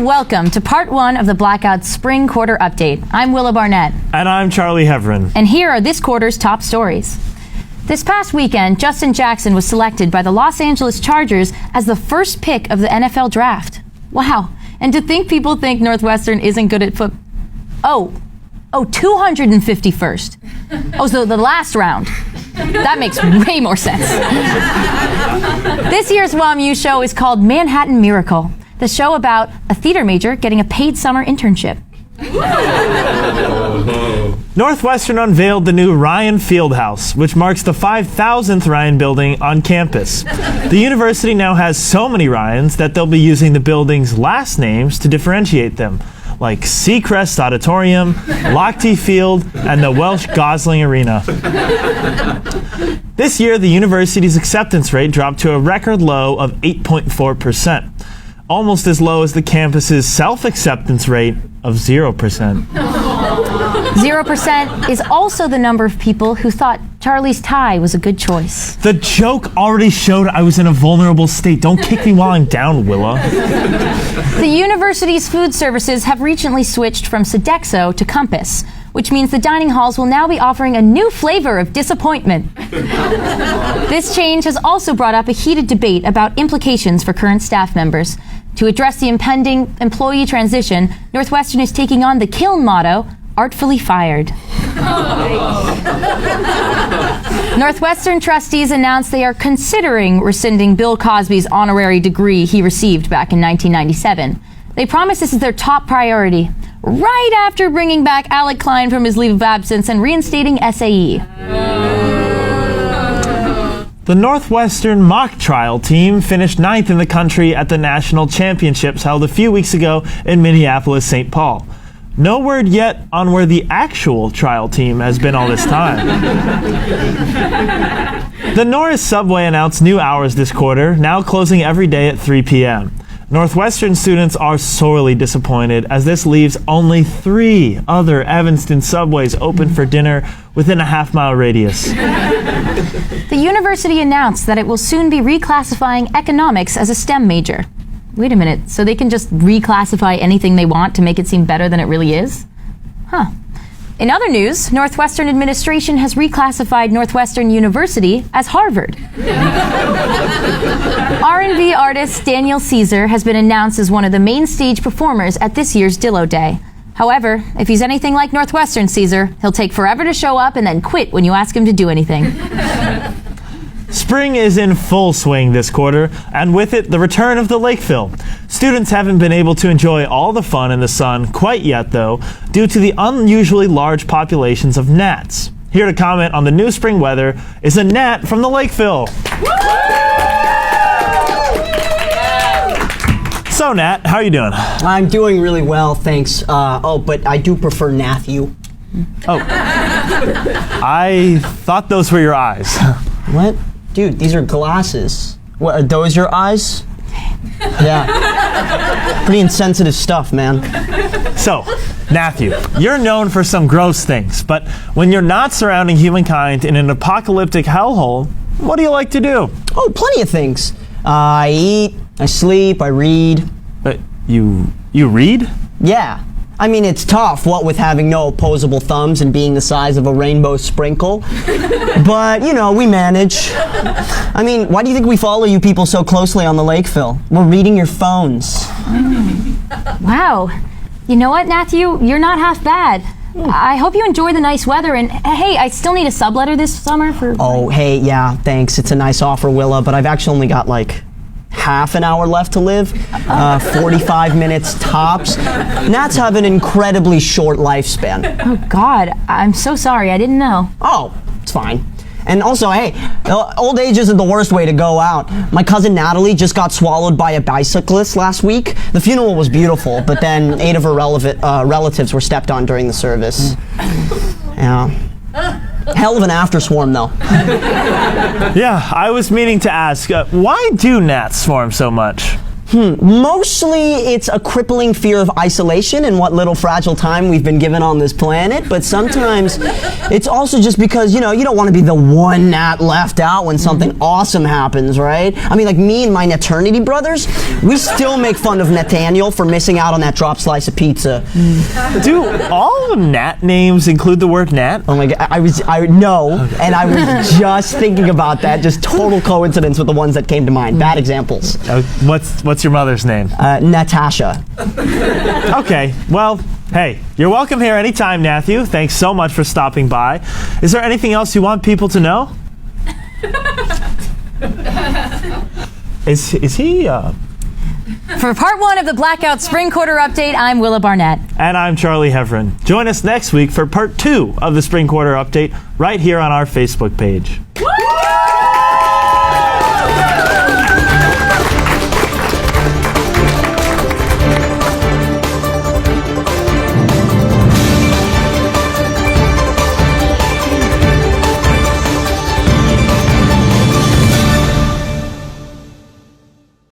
Welcome to part one of the Blackout Spring Quarter Update. I'm Willa Barnett. And I'm Charlie Heveran. And here are this quarter's top stories. This past weekend, Justin Jackson was selected by the Los Angeles Chargers as the first pick of the NFL draft. Wow. And to think people think Northwestern isn't good at 251st. Oh, so the last round. That makes way more sense. This year's WAMU show is called Manhattan Miracle, the show about a theater major getting a paid summer internship. Northwestern unveiled the new Ryan Fieldhouse, which marks the 5,000th Ryan building on campus. The university now has so many Ryans that they'll be using the building's last names to differentiate them, like Seacrest Auditorium, Lochte Field, and the Welsh Gosling Arena. This year, the university's acceptance rate dropped to a record low of 8.4%, almost as low as the campus's self-acceptance rate of 0%. 0% is also the number of people who thought Charlie's tie was a good choice. The joke already showed I was in a vulnerable state. Don't kick me while I'm down, Willa. The university's food services have recently switched from Sodexo to Compass, which means the dining halls will now be offering a new flavor of disappointment. This change has also brought up a heated debate about implications for current staff members. To address the impending employee transition, Northwestern is taking on the Kiln motto, artfully fired. Northwestern trustees announced they are considering rescinding Bill Cosby's honorary degree he received back in 1997. They promise this is their top priority, right after bringing back Alec Klein from his leave of absence and reinstating SAE. The Northwestern mock trial team finished 9th in the country at the national championships held a few weeks ago in Minneapolis, St. Paul. No word yet on where the actual trial team has been all this time. The Norris subway announced new hours this quarter, now closing every day at 3 p.m. Northwestern students are sorely disappointed as this leaves only 3 other Evanston subways open for dinner within a half-mile radius. The university announced that it will soon be reclassifying economics as a STEM major. Wait a minute, so they can just reclassify anything they want to make it seem better than it really is? Huh. In other news, Northwestern administration has reclassified Northwestern University as Harvard. R&B artist Daniel Caesar has been announced as one of the main stage performers at this year's Dillo Day. However, if he's anything like Northwestern Caesar, he'll take forever to show up and then quit when you ask him to do anything. Spring is in full swing this quarter, and with it, the return of the Lakeville. Students haven't been able to enjoy all the fun in the sun quite yet, though, due to the unusually large populations of gnats. Here to comment on the new spring weather is a gnat from the Lakeville. So, Nat, how are you doing? I'm doing really well, thanks. But I do prefer Matthew. Oh. I thought those were your eyes. What? Dude, these are glasses. What, are those your eyes? Yeah. Pretty insensitive stuff, man. So, Matthew, you're known for some gross things, but when you're not surrounding humankind in an apocalyptic hellhole, what do you like to do? Oh, plenty of things. I eat, I sleep, I read. You read? Yeah. I mean, it's tough, what with having no opposable thumbs and being the size of a rainbow sprinkle. But, you know, we manage. I mean, why do you think we follow you people so closely on the Lakeville? We're reading your phones. Wow. You know what, Matthew? You're not half bad. I hope you enjoy the nice weather, and hey, I still need a subletter this summer for... Oh, hey, yeah, thanks. It's a nice offer, Willa, but I've actually only got, like, half an hour left to live, 45 minutes tops. Gnats have an incredibly short lifespan. Oh, God, I'm so sorry. I didn't know. Oh, it's fine. And also, hey, old age isn't the worst way to go out. My cousin Natalie just got swallowed by a bicyclist last week. The funeral was beautiful, but then 8 of her relatives were stepped on during the service. Yeah. Hell of an afterswarm, though. Yeah, I was meaning to ask, why do gnats swarm so much? Mostly it's a crippling fear of isolation and what little fragile time we've been given on this planet, but sometimes it's also just because, you don't want to be the one gnat left out when something awesome happens, right? I mean, like me and my Naternity brothers, we still make fun of Nathaniel for missing out on that drop slice of pizza. Do all the gnat names include the word gnat? Oh my God, and I was just thinking about that, just total coincidence with the ones that came to mind. Bad examples. What's your mother's name? Natasha. Okay, well, hey, you're welcome here anytime, Matthew. Thanks so much for stopping by. Is there anything else you want people to know? Is he, For part 1 of the Blackout Spring Quarter Update, I'm Willa Barnett. And I'm Charlie Heveran. Join us next week for part 2 of the Spring Quarter Update right here on our Facebook page. Woo!